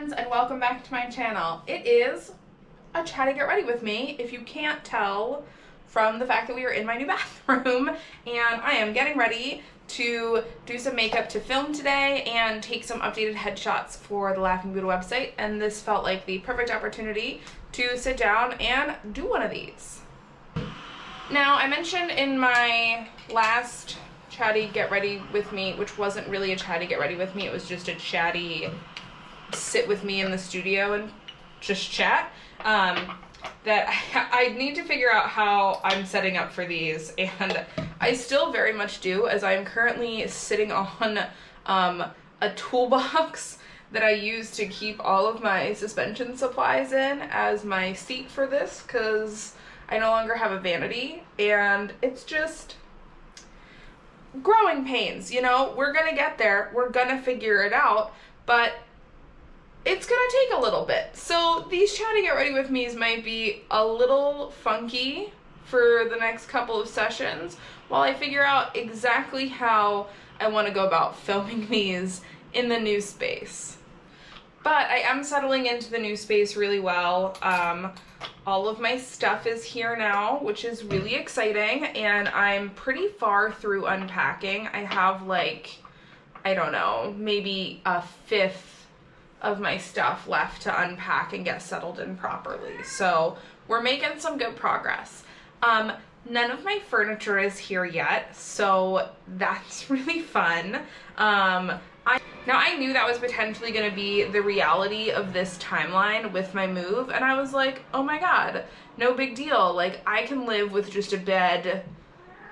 friends, and welcome back to my channel. It is a chatty get ready with me, if you can't tell from the fact that we are in my new bathroom, and I am getting ready to do some makeup to film today and take some updated headshots for the Laughing Buddha website, and this felt like the perfect opportunity to sit down and do one of these. Now, I mentioned in my last chatty get ready with me, which wasn't really a chatty get ready with me, it was just a chatty sit with me in the studio and just chat, that I need to figure out how I'm setting up for these, and I still very much do, as I'm currently sitting on a toolbox that I use to keep all of my suspension supplies in as my seat for this, because I no longer have a vanity, and it's just growing pains, you know? We're gonna get there, we're gonna figure it out, but it's gonna take a little bit. So these chatty get ready with me's might be a little funky for the next couple of sessions while I figure out exactly how I want to go about filming these in the new space. But I am settling into the new space really well. All of my stuff is here now, which is really exciting, and I'm pretty far through unpacking. I have like, I don't know, maybe a fifth of my stuff left to unpack and get settled in properly. So we're making some good progress. None of my furniture is here yet, so that's really fun. Now I knew that was potentially gonna be the reality of this timeline with my move, and I was like, oh my god, no big deal. Like, I can live with just a bed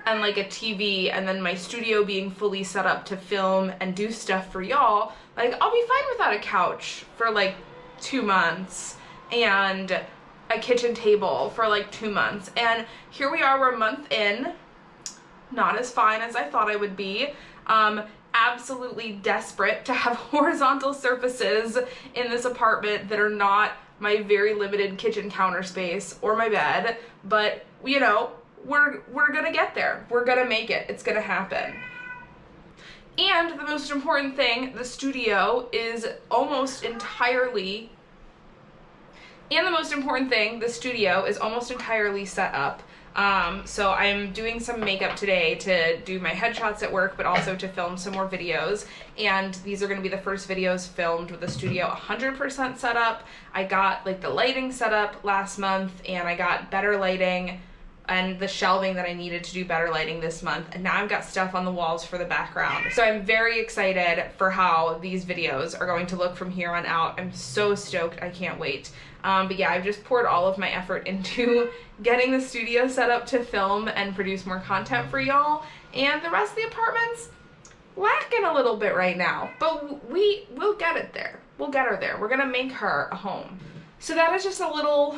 and like a TV, and then my studio being fully set up to film and do stuff for y'all. Like, I'll be fine without a couch for like 2 months and a kitchen table for like 2 months. And here we are, we're a month in, not as fine as I thought I would be. Absolutely desperate to have horizontal surfaces in this apartment that are not my very limited kitchen counter space or my bed, but you know, we're gonna get there. We're gonna make it. It's gonna happen. And the most important thing, the studio is almost entirely set up. So I'm doing some makeup today to do my headshots at work, but also to film some more videos. And these are going to be the first videos filmed with the studio 100% set up. I got like the lighting set up last month, and I got better lighting and the shelving that I needed to do better lighting this month. And now I've got stuff on the walls for the background. So I'm very excited for how these videos are going to look from here on out. I'm so stoked. I can't wait. But yeah, I've just poured all of my effort into getting the studio set up to film and produce more content for y'all. And the rest of the apartment's lacking a little bit right now, but we'll get it there. We'll get her there. We're gonna make her a home. So that is just a little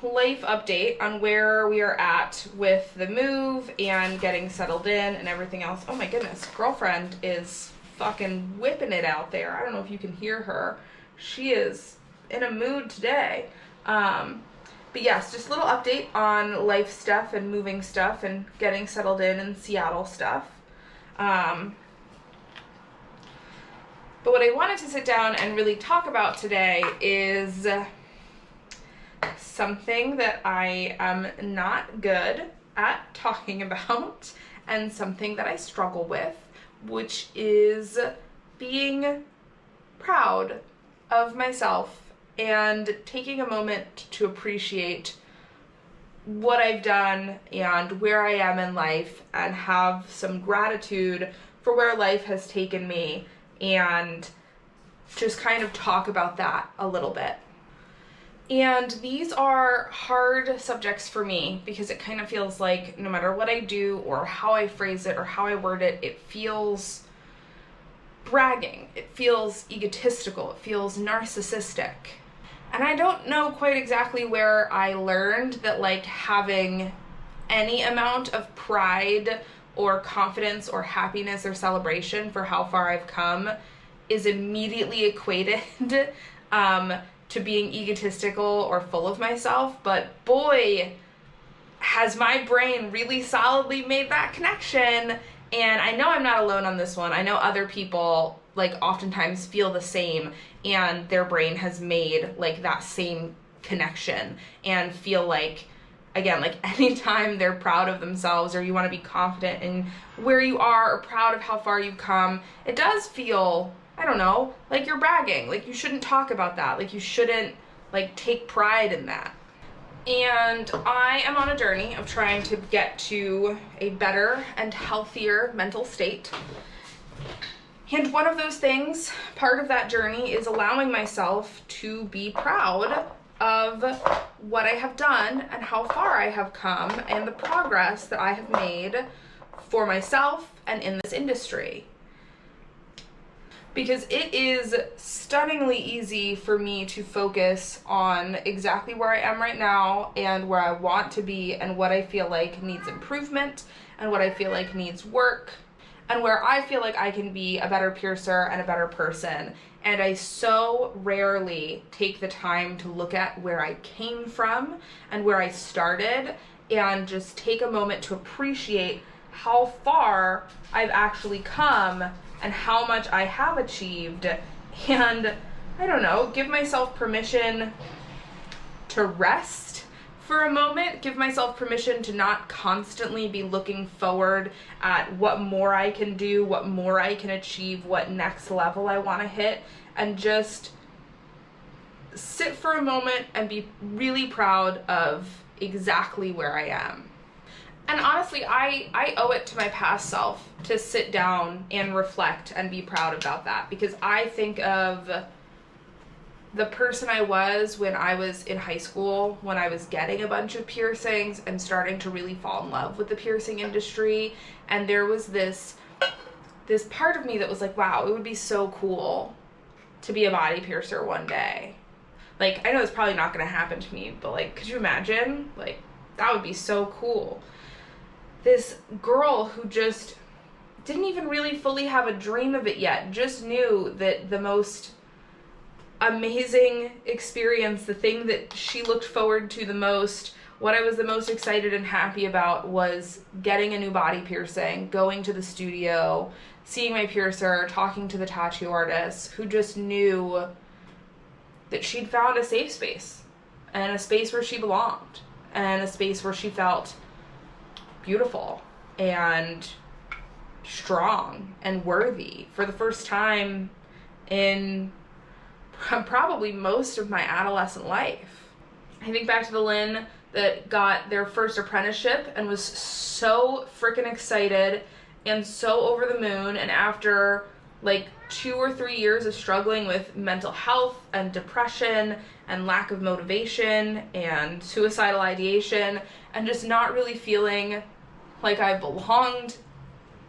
life update on where we are at with the move and getting settled in and everything else. Oh my goodness, girlfriend is fucking whipping it out there. I don't know if you can hear her. She is in a mood today. But yes, just a little update on life stuff and moving stuff and getting settled in Seattle stuff. But what I wanted to sit down and really talk about today is something that I am not good at talking about, and something that I struggle with, which is being proud of myself and taking a moment to appreciate what I've done and where I am in life, and have some gratitude for where life has taken me, and just kind of talk about that a little bit. And these are hard subjects for me because it kind of feels like no matter what I do or how I phrase it or how I word it, it feels bragging, it feels egotistical, it feels narcissistic. And I don't know quite exactly where I learned that like having any amount of pride or confidence or happiness or celebration for how far I've come is immediately equated to being egotistical or full of myself, but boy, has my brain really solidly made that connection. And I know I'm not alone on this one. I know other people like oftentimes feel the same, and their brain has made like that same connection and feel like, again, like anytime they're proud of themselves or you want to be confident in where you are or proud of how far you've come, it does feel, I don't know, like you're bragging. Like you shouldn't talk about that. Like you shouldn't like take pride in that. And I am on a journey of trying to get to a better and healthier mental state. And one of those things, part of that journey, is allowing myself to be proud of what I have done and how far I have come and the progress that I have made for myself and in this industry. Because it is stunningly easy for me to focus on exactly where I am right now and where I want to be and what I feel like needs improvement and what I feel like needs work and where I feel like I can be a better piercer and a better person. And I so rarely take the time to look at where I came from and where I started and just take a moment to appreciate how far I've actually come and how much I have achieved, and I don't know, give myself permission to rest for a moment, give myself permission to not constantly be looking forward at what more I can do, what more I can achieve, what next level I want to hit, and just sit for a moment and be really proud of exactly where I am. And honestly, I owe it to my past self to sit down and reflect and be proud about that, because I think of the person I was when I was in high school, when I was getting a bunch of piercings and starting to really fall in love with the piercing industry, and there was this part of me that was like, wow, it would be so cool to be a body piercer one day. Like, I know it's probably not going to happen to me, but like, could you imagine? Like, that would be so cool. This girl who just didn't even really fully have a dream of it yet, just knew that the most amazing experience, the thing that she looked forward to the most, what I was the most excited and happy about was getting a new body piercing, going to the studio, seeing my piercer, talking to the tattoo artist, who just knew that she'd found a safe space and a space where she belonged and a space where she felt beautiful and strong and worthy for the first time in probably most of my adolescent life. I think back to the Lynn that got their first apprenticeship and was so freaking excited and so over the moon, and after like 2 or 3 years of struggling with mental health and depression and lack of motivation and suicidal ideation and just not really feeling like I belonged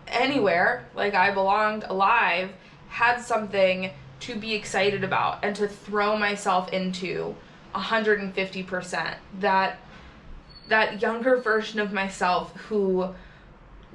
anywhere, like I belonged alive, had something to be excited about and to throw myself into 150%. That younger version of myself who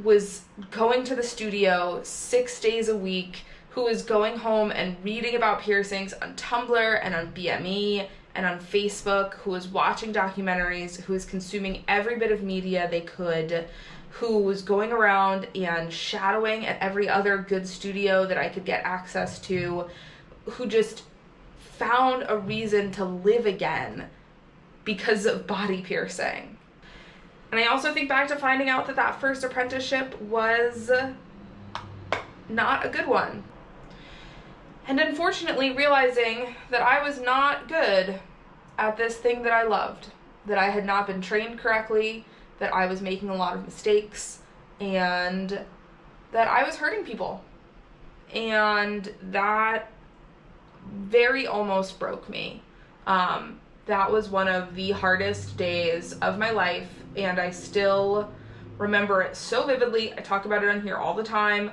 was going to the studio 6 days a week, who was going home and reading about piercings on Tumblr and on BME and on Facebook, who was watching documentaries, who was consuming every bit of media they could, who was going around and shadowing at every other good studio that I could get access to, who just found a reason to live again because of body piercing. And I also think back to finding out that that first apprenticeship was not a good one. And unfortunately realizing that I was not good at this thing that I loved, that I had not been trained correctly, that I was making a lot of mistakes, and that I was hurting people. And that very almost broke me. That was one of the hardest days of my life, and I still remember it so vividly. I talk about it on here all the time.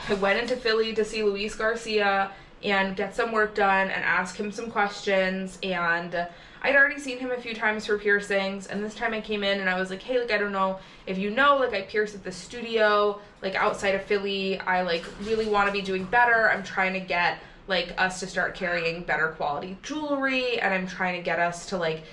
I went into Philly to see Luis Garcia and get some work done and ask him some questions, and I'd already seen him a few times for piercings, and this time I came in and I was like, hey, like, I don't know if you know, like, I pierce at the studio, like, outside of Philly. I, like, really want to be doing better. I'm trying to get, like, us to start carrying better quality jewelry, and I'm trying to get us to, like,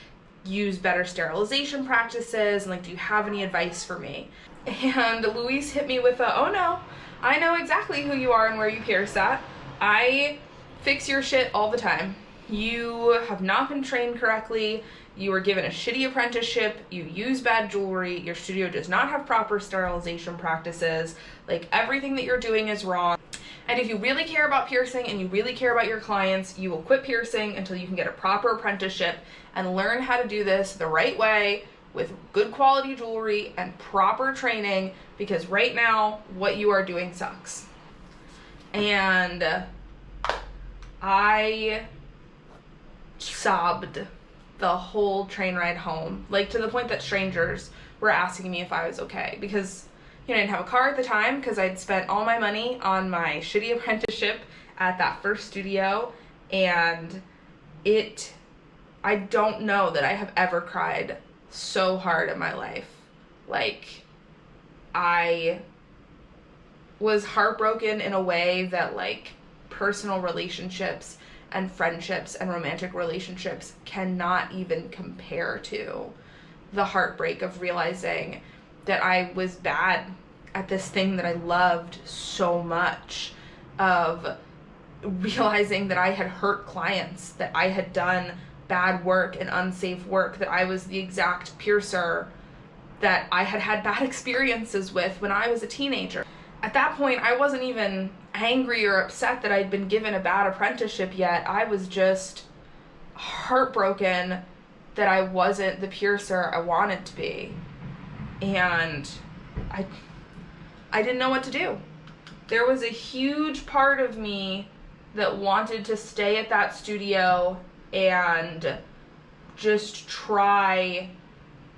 use better sterilization practices, and, like, do you have any advice for me? And Luis hit me with a, oh no, I know exactly who you are and where you pierce at. I fix your shit all the time. You have not been trained correctly. You were given a shitty apprenticeship. You use bad jewelry. Your studio does not have proper sterilization practices. Like, everything that you're doing is wrong. And if you really care about piercing and you really care about your clients, you will quit piercing until you can get a proper apprenticeship and learn how to do this the right way with good quality jewelry and proper training, because right now what you are doing sucks. And I sobbed the whole train ride home, like to the point that strangers were asking me if I was okay, because I didn't have a car at the time because I'd spent all my money on my shitty apprenticeship at that first studio, and I don't know that I have ever cried so hard in my life. Like, I was heartbroken in a way that, like, personal relationships and friendships and romantic relationships cannot even compare to the heartbreak of realizing that I was bad at this thing that I loved so much, of realizing that I had hurt clients, that I had done bad work and unsafe work, that I was the exact piercer that I had had bad experiences with when I was a teenager. At that point, I wasn't even angry or upset that I'd been given a bad apprenticeship yet. I was just heartbroken that I wasn't the piercer I wanted to be. And I didn't know what to do. There was a huge part of me that wanted to stay at that studio and just try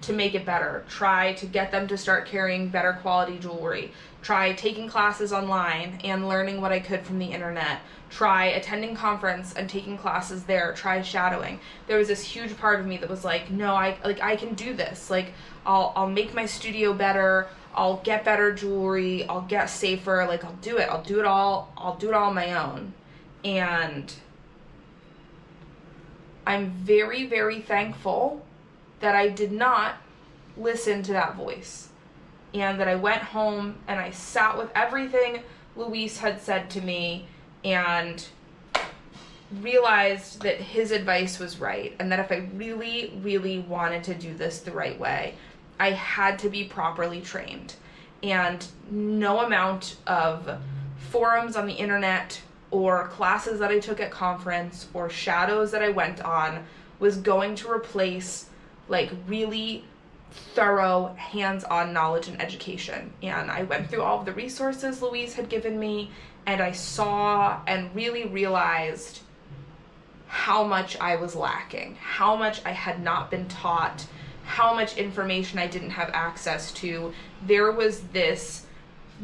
to make it better, try to get them to start carrying better quality jewelry, try taking classes online and learning what I could from the internet, try attending conference and taking classes there, try shadowing. There was this huge part of me that was like, no, I can do this. Like, I'll make my studio better, I'll get better jewelry, I'll get safer, like, I'll do it all on my own. And I'm very, very thankful that I did not listen to that voice, and that I went home and I sat with everything Luis had said to me and realized that his advice was right, and that if I really, really wanted to do this the right way, I had to be properly trained. And no amount of forums on the internet or classes that I took at conference or shadows that I went on was going to replace, like, really thorough hands-on knowledge and education. And I went through all of the resources Luis had given me, and I saw and really realized how much I was lacking, how much I had not been taught, how much information I didn't have access to. There was this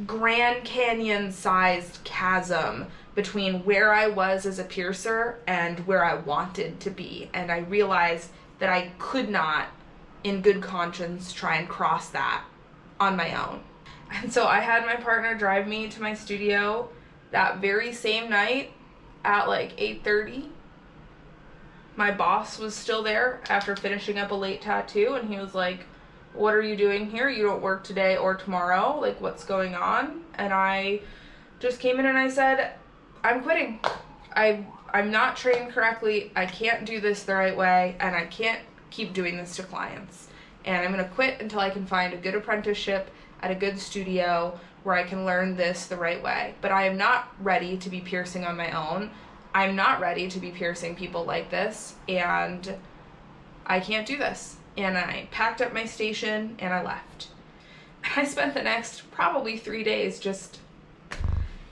Grand Canyon-sized chasm between where I was as a piercer and where I wanted to be. And I realized that I could not, in good conscience, try and cross that on my own. And so I had my partner drive me to my studio that very same night at like 8:30. My boss was still there after finishing up a late tattoo, and he was like, "What are you doing here? You don't work today or tomorrow. Like, what's going on?" And I just came in and I said, "I'm quitting. I'm not trained correctly. I can't do this the right way, and I can't keep doing this to clients. And I'm going to quit until I can find a good apprenticeship at a good studio where I can learn this the right way. But I am not ready to be piercing on my own. I'm not ready to be piercing people like this, and I can't do this." And I packed up my station and I left. I spent the next probably 3 days just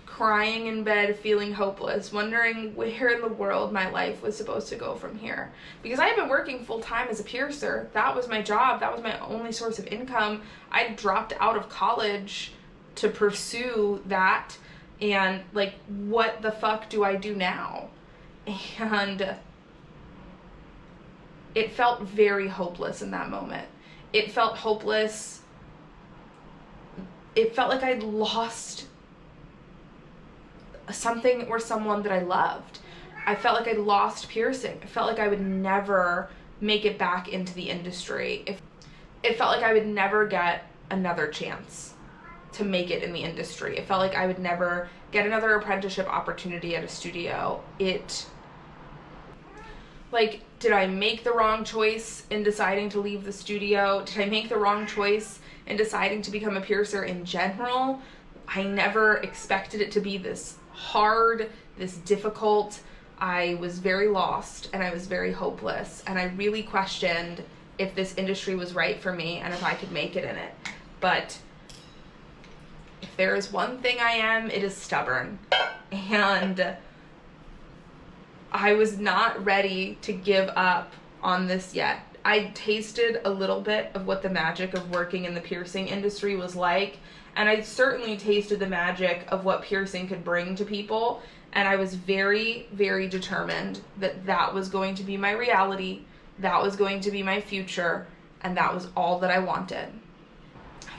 crying in bed, feeling hopeless, wondering where in the world my life was supposed to go from here. Because I had been working full-time as a piercer. That was my job. That was my only source of income. I dropped out of college to pursue that, and like, what the fuck do I do now? And it felt very hopeless in that moment. It felt hopeless. It felt like I'd lost something or someone that I loved. I felt like I'd lost piercing. I felt like I would never make it back into the industry. It felt like I would never get another chance. to make it in the industry. It felt like I would never get another apprenticeship opportunity at a studio. Did I make the wrong choice in deciding to leave the studio? Did I make the wrong choice in deciding to become a piercer in general? I never expected it to be this hard, this difficult. I was very lost and I was very hopeless, and I really questioned if this industry was right for me and if I could make it in it. But if there is one thing I am, it is stubborn. And I was not ready to give up on this yet. I tasted a little bit of what the magic of working in the piercing industry was like, and I certainly tasted the magic of what piercing could bring to people, and I was very, very determined that that was going to be my reality, that was going to be my future, and that was all that I wanted.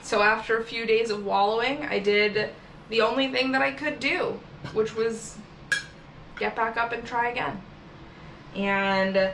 So after a few days of wallowing, I did the only thing that I could do, which was get back up and try again. And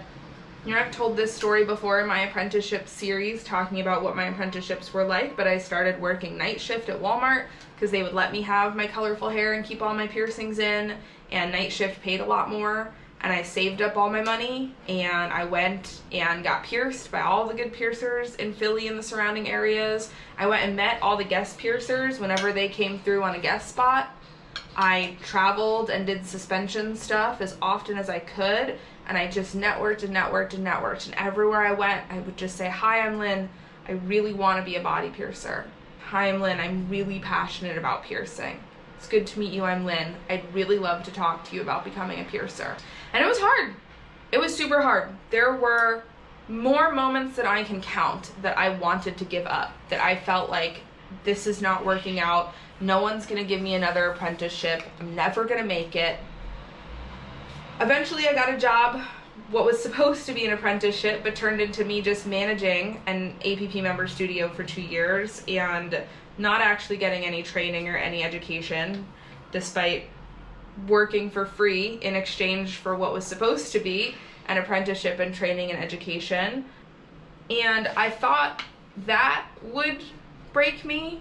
I've told this story before in my apprenticeship series, talking about what my apprenticeships were like, but I started working night shift at Walmart because they would let me have my colorful hair and keep all my piercings in, and night shift paid a lot more. And I saved up all my money, and I went and got pierced by all the good piercers in Philly and the surrounding areas. I went and met all the guest piercers whenever they came through on a guest spot. I traveled and did suspension stuff as often as I could, and I just networked and networked and networked. And everywhere I went, I would just say, "Hi, I'm Lynn. I really want to be a body piercer. Hi, I'm Lynn. I'm really passionate about piercing. It's good to meet you. I'm Lynn. I'd really love to talk to you about becoming a piercer." And it was hard. It was super hard. There were more moments than I can count that I wanted to give up, that I felt like this is not working out. No one's going to give me another apprenticeship. I'm never going to make it. Eventually I got a job, what was supposed to be an apprenticeship, but turned into me just managing an APP member studio for 2 years and not actually getting any training or any education, despite working for free in exchange for what was supposed to be an apprenticeship and training and education. And I thought that would break me,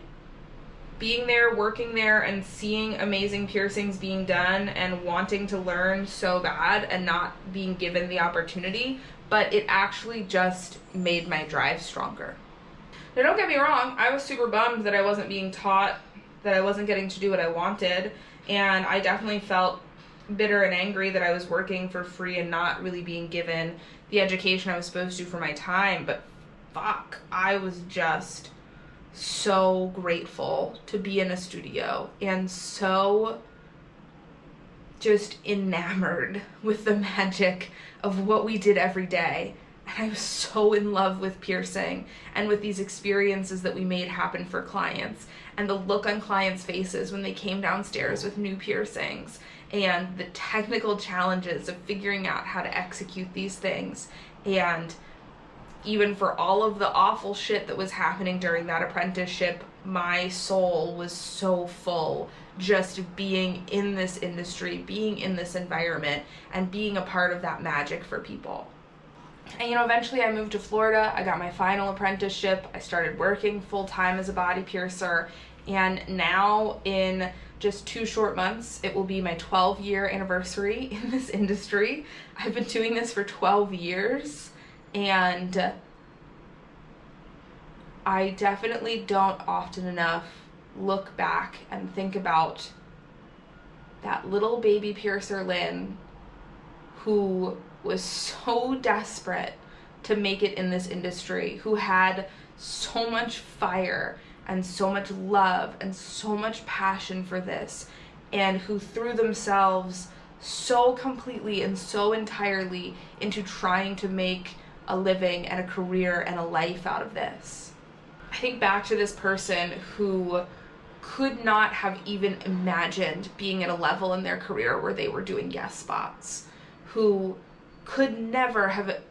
being there, working there, and seeing amazing piercings being done and wanting to learn so bad and not being given the opportunity, but it actually just made my drive stronger. Now, don't get me wrong, I was super bummed that I wasn't being taught, that I wasn't getting to do what I wanted, and I definitely felt bitter and angry that I was working for free and not really being given the education I was supposed to for my time. But fuck, I was just so grateful to be in a studio and so just enamored with the magic of what we did every day. And I was so in love with piercing and with these experiences that we made happen for clients, and the look on clients' faces when they came downstairs with new piercings, and the technical challenges of figuring out how to execute these things. And even for all of the awful shit that was happening during that apprenticeship, my soul was so full just being in this industry, being in this environment, and being a part of that magic for people. And eventually I moved to Florida. I got my final apprenticeship. I started working full-time as a body piercer, and now in just 2 short months, it will be my 12-year anniversary in this industry. I've been doing this for 12 years, and I definitely don't often enough look back and think about that little baby piercer Lynn who was so desperate to make it in this industry, who had so much fire and so much love and so much passion for this, and who threw themselves so completely and so entirely into trying to make a living and a career and a life out of this. I think back to this person who could not have even imagined being at a level in their career where they were doing guest spots, who could never have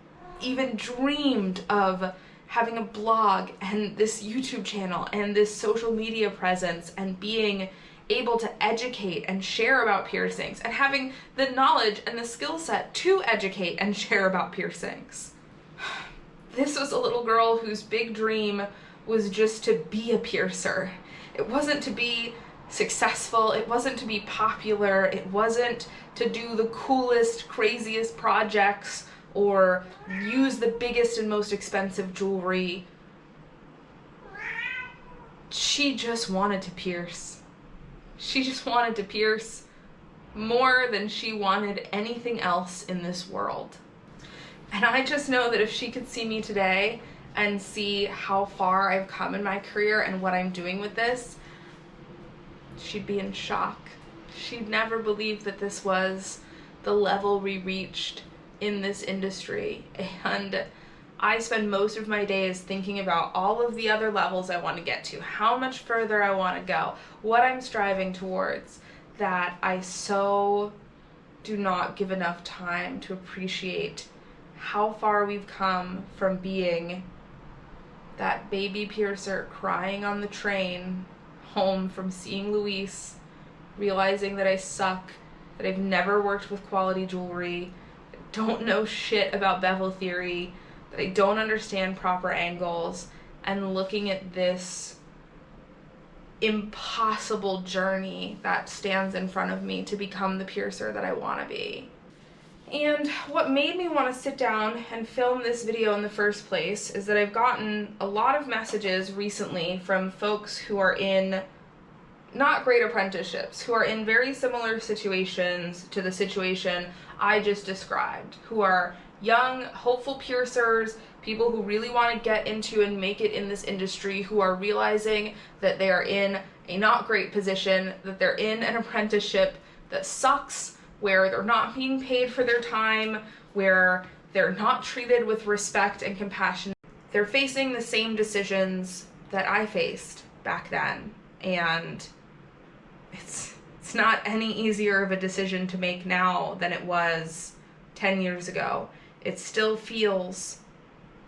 even dreamed of having a blog and this YouTube channel and this social media presence and being able to educate and share about piercings and having the knowledge and the skill set to educate and share about piercings. This was a little girl whose big dream was just to be a piercer It wasn't to be successful, it wasn't to be popular, it wasn't to do the coolest, craziest projects or use the biggest and most expensive jewelry. She just wanted to pierce. She just wanted to pierce more than she wanted anything else in this world. And I just know that if she could see me today and see how far I've come in my career and what I'm doing with this, she'd be in shock. She'd never believe that this was the level we reached in this industry. And I spend most of my days thinking about all of the other levels I want to get to, how much further I want to go, what I'm striving towards, that I so do not give enough time to appreciate how far we've come from being that baby piercer crying on the train home from seeing Luis, realizing that I suck, that I've never worked with quality jewelry, don't know shit about bevel theory, that I don't understand proper angles, and looking at this impossible journey that stands in front of me to become the piercer that I want to be. And what made me want to sit down and film this video in the first place is that I've gotten a lot of messages recently from folks who are in not great apprenticeships, who are in very similar situations to the situation I just described, who are young, hopeful piercers, people who really want to get into and make it in this industry, who are realizing that they are in a not great position, that they're in an apprenticeship that sucks, where they're not being paid for their time, where they're not treated with respect and compassion. They're facing the same decisions that I faced back then, and it's not any easier of a decision to make now than it was 10 years ago. It still feels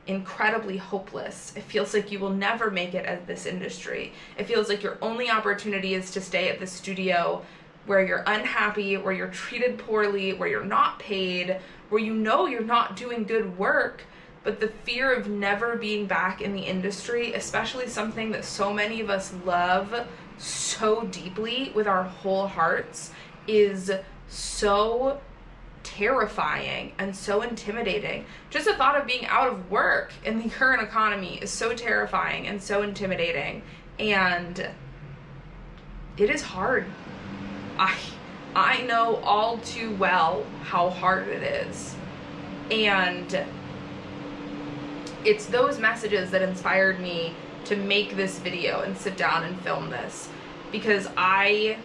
incredibly hopeless. It feels like you will never make it at this industry. It feels like your only opportunity is to stay at the studio where you're unhappy, where you're treated poorly, where you're not paid, where you know you're not doing good work, but the fear of never being back in the industry, especially something that so many of us love so deeply with our whole hearts, is so terrifying and so intimidating. Just the thought of being out of work in the current economy is so terrifying and so intimidating, and it is hard. I know all too well how hard it is, and it's those messages that inspired me to make this video and sit down and film this, because I,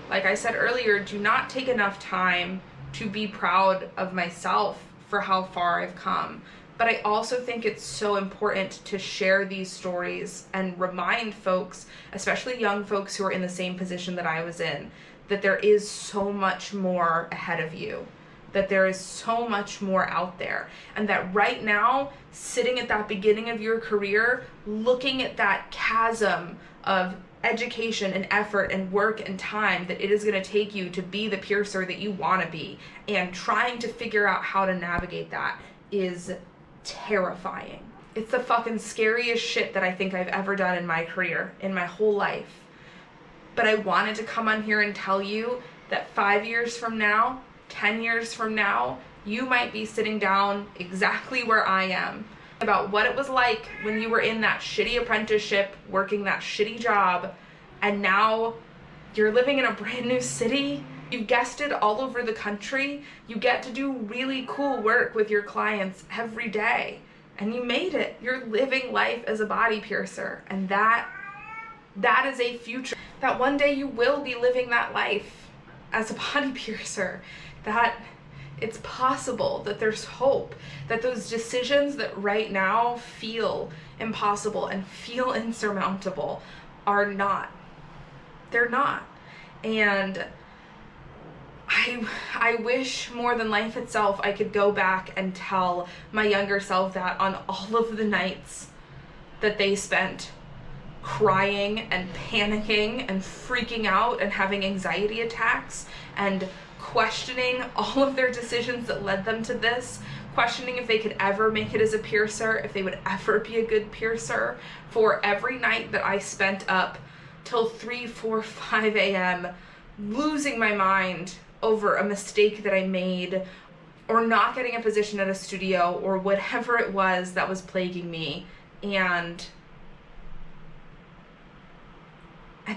like I said earlier, do not take enough time to be proud of myself for how far I've come. But I also think it's so important to share these stories and remind folks, especially young folks who are in the same position that I was in, that there is so much more ahead of you, that there is so much more out there, and that right now, sitting at that beginning of your career, looking at that chasm of education and effort and work and time that it is going to take you to be the piercer that you want to be, and trying to figure out how to navigate that, is terrifying. It's the fucking scariest shit that I think I've ever done in my career, in my whole life. But I wanted to come on here and tell you that 5 years from now, 10 years from now, you might be sitting down exactly where I am, about what it was like when you were in that shitty apprenticeship, working that shitty job, and now you're living in a brand new city. You've guested all over the country. You get to do really cool work with your clients every day, and you made it. You're living life as a body piercer, and that is a future. That one day you will be living that life as a body piercer. That it's possible, that there's hope, that those decisions that right now feel impossible and feel insurmountable are not. They're not. And I wish more than life itself I could go back and tell my younger self that on all of the nights that they spent crying and panicking and freaking out and having anxiety attacks and questioning all of their decisions that led them to this, questioning if they could ever make it as a piercer, if they would ever be a good piercer. For every night that I spent up till 3, 4, 5 a.m. losing my mind over a mistake that I made, or not getting a position at a studio, or whatever it was that was plaguing me, and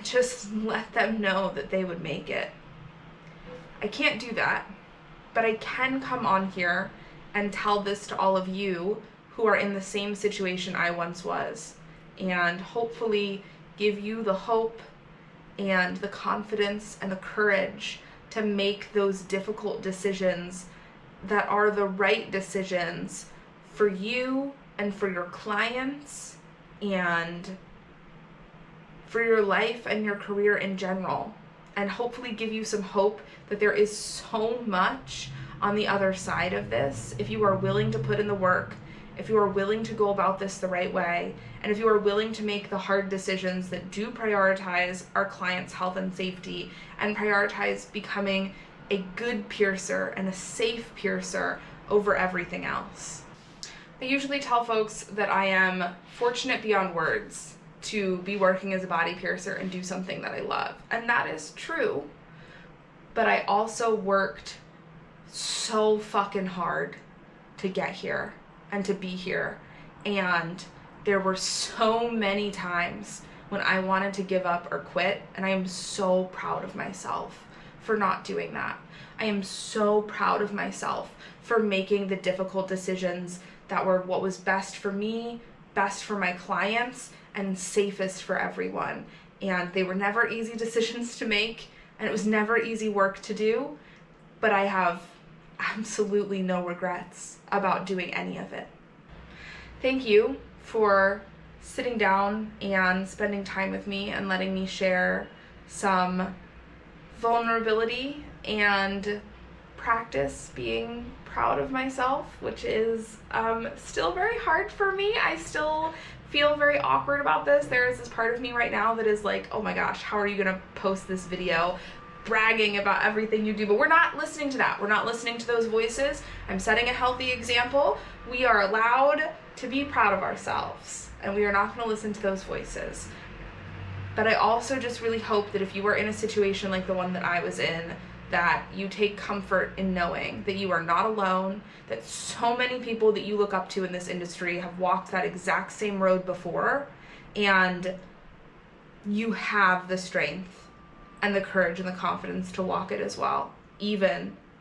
just let them know that they would make it. I can't do that, but I can come on here and tell this to all of you who are in the same situation I once was, and hopefully give you the hope and the confidence and the courage to make those difficult decisions that are the right decisions for you and for your clients and for your life and your career in general, and hopefully give you some hope that there is so much on the other side of this if you are willing to put in the work, if you are willing to go about this the right way, and if you are willing to make the hard decisions that do prioritize our clients' health and safety and prioritize becoming a good piercer and a safe piercer over everything else. I usually tell folks that I am fortunate beyond words to be working as a body piercer and do something that I love. And that is true. But I also worked so fucking hard to get here and to be here. And there were so many times when I wanted to give up or quit, and I am so proud of myself for not doing that. I am so proud of myself for making the difficult decisions that were what was best for me, best for my clients, and safest for everyone. And they were never easy decisions to make, and it was never easy work to do, but I have absolutely no regrets about doing any of it. Thank you for sitting down and spending time with me and letting me share some vulnerability and practice being proud of myself, which is still very hard for me. I still feel very awkward about this. There is this part of me right now that is like, oh my gosh, how are you gonna post this video bragging about everything you do? But we're not listening to that. We're not listening to those voices. I'm setting a healthy example. We are allowed to be proud of ourselves, and we are not going to listen to those voices. But I also just really hope that if you are in a situation like the one that I was in, that you take comfort in knowing that you are not alone, that so many people that you look up to in this industry have walked that exact same road before, and you have the strength and the courage and the confidence to walk it as well,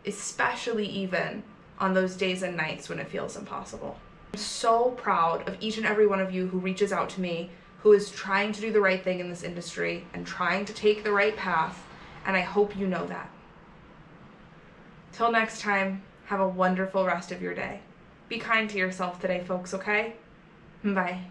especially even on those days and nights when it feels impossible. I'm so proud of each and every one of you who reaches out to me, who is trying to do the right thing in this industry and trying to take the right path, and I hope you know that. Till next time, have a wonderful rest of your day. Be kind to yourself today, folks, okay? Bye.